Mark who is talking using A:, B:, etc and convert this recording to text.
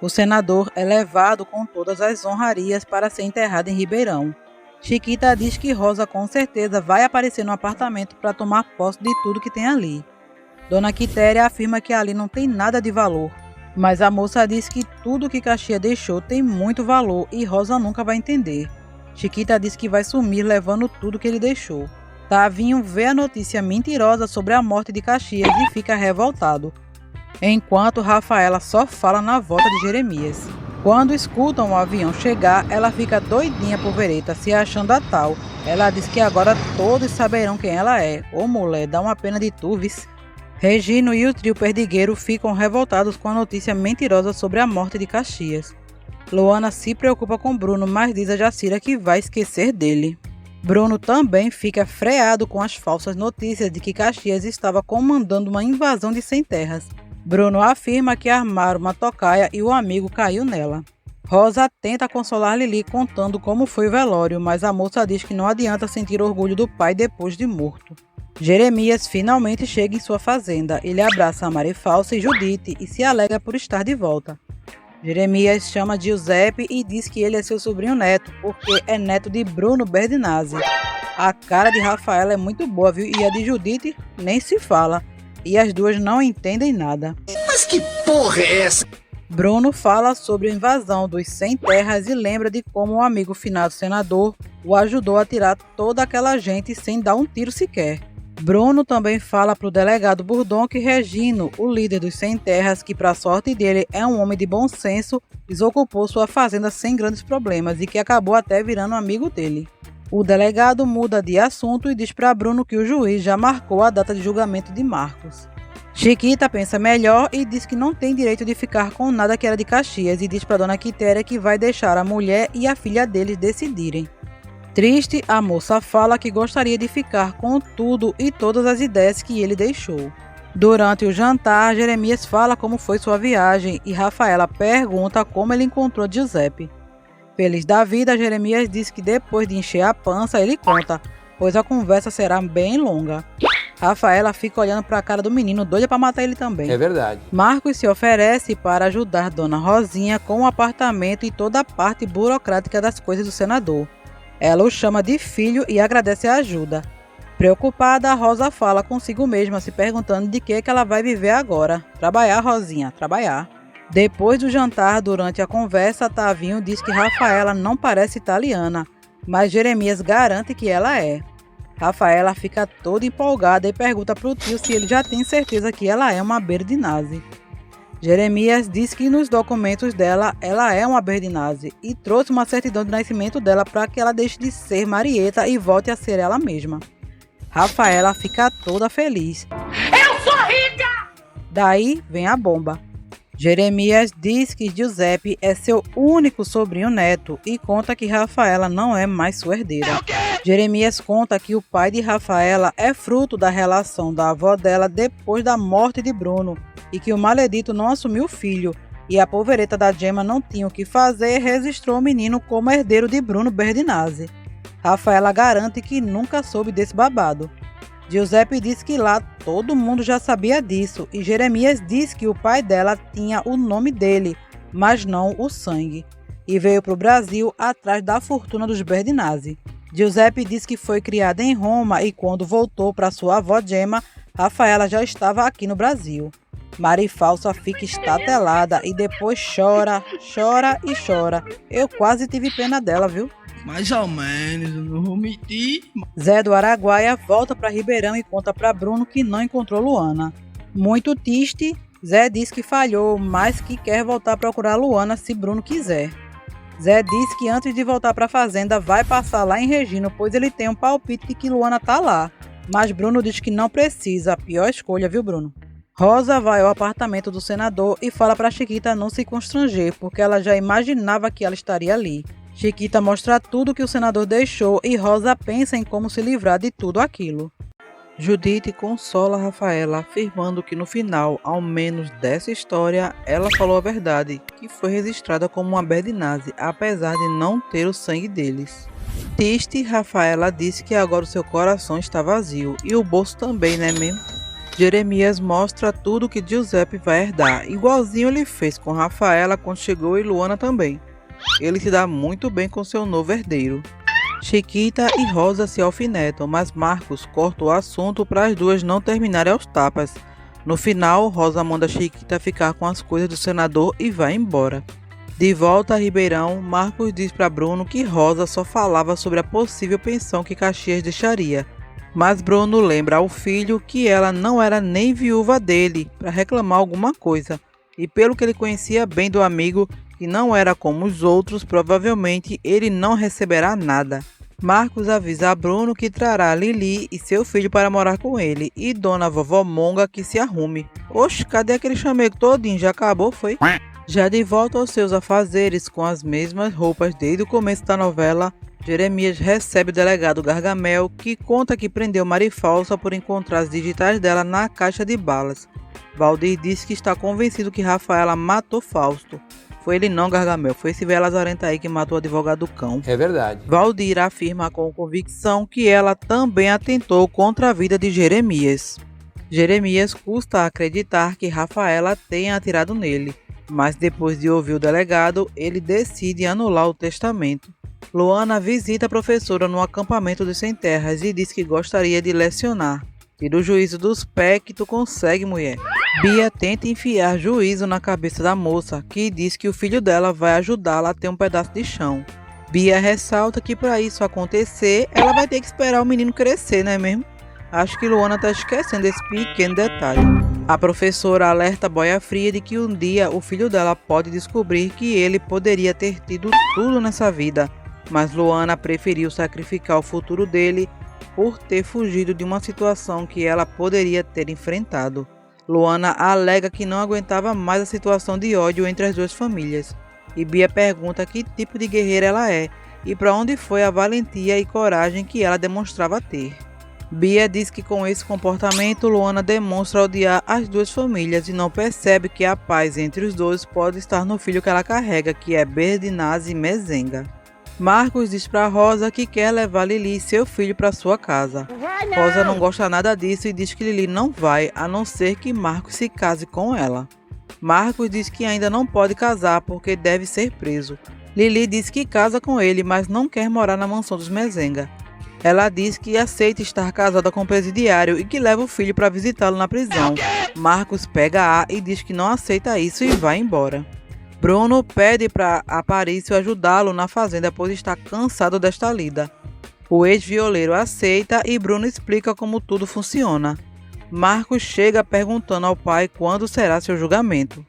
A: O senador é levado com todas as honrarias para ser enterrado em Ribeirão. Chiquita diz que Rosa com certeza vai aparecer no apartamento para tomar posse de tudo que tem ali. Dona Quitéria afirma que ali não tem nada de valor, mas a moça diz que tudo que Caxias deixou tem muito valor e Rosa nunca vai entender. Chiquita diz que vai sumir levando tudo que ele deixou. Tavinho vê a notícia mentirosa sobre a morte de Caxias e fica revoltado, enquanto Rafaela só fala na volta de Jeremias. Quando escutam o avião chegar, ela fica doidinha por Vereta, se achando a tal. Ela diz que agora todos saberão quem ela é. Ô mulher, dá uma pena de tu, vis. Regino e o trio perdigueiro ficam revoltados com a notícia mentirosa sobre a morte de Caxias. Luana se preocupa com Bruno, mas diz a Jacira que vai esquecer dele. Bruno também fica freado com as falsas notícias de que Caxias estava comandando uma invasão de Sem Terras. Bruno afirma que armaram uma tocaia e o amigo caiu nela. Rosa tenta consolar Lili contando como foi o velório, mas a moça diz que não adianta sentir orgulho do pai depois de morto. Jeremias finalmente chega em sua fazenda. Ele abraça a Marifalsa e Judite e se alegra por estar de volta. Jeremias chama Giuseppe e diz que ele é seu sobrinho neto, porque é neto de Bruno Berdinazzi. A cara de Rafaela é muito boa, viu? E a de Judite nem se fala. E as duas não entendem nada.
B: Mas que porra é essa?
A: Bruno fala sobre a invasão dos Sem Terras e lembra de como o amigo finado senador o ajudou a tirar toda aquela gente sem dar um tiro sequer. Bruno também fala para o delegado Burdon que Regino, o líder dos Sem Terras, que para sorte dele é um homem de bom senso, desocupou sua fazenda sem grandes problemas e que acabou até virando amigo dele. O delegado muda de assunto e diz para Bruno que o juiz já marcou a data de julgamento de Marcos. Chiquita pensa melhor e diz que não tem direito de ficar com nada que era de Caxias e diz para Dona Quitéria que vai deixar a mulher e a filha deles decidirem. Triste, a moça fala que gostaria de ficar com tudo e todas as ideias que ele deixou. Durante o jantar, Jeremias fala como foi sua viagem e Rafaela pergunta como ele encontrou Giuseppe. Feliz da vida, Jeremias diz que depois de encher a pança, ele conta, pois a conversa será bem longa. Rafaela fica olhando para a cara do menino, doida para matar ele também.
C: É verdade.
A: Marcos se oferece para ajudar Dona Rosinha com o apartamento e toda a parte burocrática das coisas do senador. Ela o chama de filho e agradece a ajuda. Preocupada, a Rosa fala consigo mesma, se perguntando de que ela vai viver agora. Trabalhar, Rosinha, trabalhar. Depois do jantar, durante a conversa, Tavinho diz que Rafaela não parece italiana, mas Jeremias garante que ela é. Rafaela fica toda empolgada e pergunta para o tio se ele já tem certeza que ela é uma Berdinazzi. Jeremias diz que nos documentos dela, ela é uma Berdinazzi e trouxe uma certidão de nascimento dela para que ela deixe de ser Marieta e volte a ser ela mesma. Rafaela fica toda feliz.
B: Eu sou rica!
A: Daí vem a bomba. Jeremias diz que Giuseppe é seu único sobrinho neto e conta que Rafaela não é mais sua herdeira. Jeremias conta que o pai de Rafaela é fruto da relação da avó dela depois da morte de Bruno e que o maledito não assumiu o filho e a povereta da Gemma não tinha o que fazer e registrou o menino como herdeiro de Bruno Berdinazzi. Rafaela garante que nunca soube desse babado. Giuseppe diz que lá todo mundo já sabia disso e Jeremias diz que o pai dela tinha o nome dele, mas não o sangue, e veio para o Brasil atrás da fortuna dos Berdinazzi. Giuseppe diz que foi criada em Roma e quando voltou para sua avó Gemma, Rafaela já estava aqui no Brasil. Marifalsa fica estatelada e depois chora, chora e chora. Eu quase tive pena dela, viu?
D: Mais ou menos, eu não vou mentir.
A: Zé do Araguaia volta para Ribeirão e conta para Bruno que não encontrou Luana. Muito triste, Zé diz que falhou, mas que quer voltar a procurar Luana se Bruno quiser. Zé diz que antes de voltar para a fazenda vai passar lá em Regino, pois ele tem um palpite de que Luana tá lá. Mas Bruno diz que não precisa, a pior escolha, viu, Bruno? Rosa vai ao apartamento do senador e fala para Chiquita não se constranger, porque ela já imaginava que ela estaria ali. Chiquita mostra tudo que o senador deixou e Rosa pensa em como se livrar de tudo aquilo. Judite consola Rafaela, afirmando que no final, ao menos dessa história, ela falou a verdade, que foi registrada como uma Berdinazzi, apesar de não ter o sangue deles. Triste, Rafaela disse que agora o seu coração está vazio, e o bolso também, né mesmo? Jeremias mostra tudo que Giuseppe vai herdar, igualzinho ele fez com Rafaela quando chegou e Luana também. Ele se dá muito bem com seu novo herdeiro. Chiquita e Rosa se alfinetam, mas Marcos corta o assunto para as duas não terminarem aos tapas. No final, Rosa manda Chiquita ficar com as coisas do senador e vai embora. De volta a Ribeirão, Marcos diz para Bruno que Rosa só falava sobre a possível pensão que Caxias deixaria. Mas Bruno lembra ao filho que ela não era nem viúva dele para reclamar alguma coisa. E pelo que ele conhecia bem do amigo, que não era como os outros, provavelmente ele não receberá nada. Marcos avisa a Bruno que trará Lili e seu filho para morar com ele, e Dona Vovó Monga que se arrume. Oxe, cadê aquele chamego todinho? Já acabou, foi? Já de volta aos seus afazeres com as mesmas roupas desde o começo da novela, Jeremias recebe o delegado Gargamel, que conta que prendeu Marifalsa por encontrar as digitais dela na caixa de balas. Valdir diz que está convencido que Rafaela matou Fausto. Foi ele não, Gargamel, foi esse velho lazarento aí que matou o advogado do cão.
C: É verdade.
A: Valdir afirma com convicção que ela também atentou contra a vida de Jeremias. Jeremias custa acreditar que Rafaela tenha atirado nele, mas depois de ouvir o delegado, ele decide anular o testamento. Luana visita a professora no acampamento dos sem terras e diz que gostaria de lecionar. Tira o juízo dos pés que tu consegue, mulher. Bia tenta enfiar juízo na cabeça da moça, que diz que o filho dela vai ajudá-la a ter um pedaço de chão. Bia ressalta que para isso acontecer, ela vai ter que esperar o menino crescer, não é mesmo? Acho que Luana está esquecendo esse pequeno detalhe. A professora alerta Boia Fria de que um dia o filho dela pode descobrir que ele poderia ter tido tudo nessa vida, mas Luana preferiu sacrificar o futuro dele por ter fugido de uma situação que ela poderia ter enfrentado. Luana alega que não aguentava mais a situação de ódio entre as duas famílias. E Bia pergunta que tipo de guerreira ela é e para onde foi a valentia e coragem que ela demonstrava ter. Bia diz que com esse comportamento Luana demonstra odiar as duas famílias e não percebe que a paz entre os dois pode estar no filho que ela carrega, que é Berdinazzi Mezenga. Marcos diz para Rosa que quer levar Lili e seu filho para sua casa. Rosa não gosta nada disso e diz que Lili não vai, a não ser que Marcos se case com ela. Marcos diz que ainda não pode casar porque deve ser preso. Lili diz que casa com ele, mas não quer morar na mansão dos Mezenga. Ela diz que aceita estar casada com o presidiário e que leva o filho para visitá-lo na prisão. Marcos pega e diz que não aceita isso e vai embora. Bruno pede para Aparício ajudá-lo na fazenda, pois está cansado desta lida. O ex-violeiro aceita e Bruno explica como tudo funciona. Marcos chega perguntando ao pai quando será seu julgamento.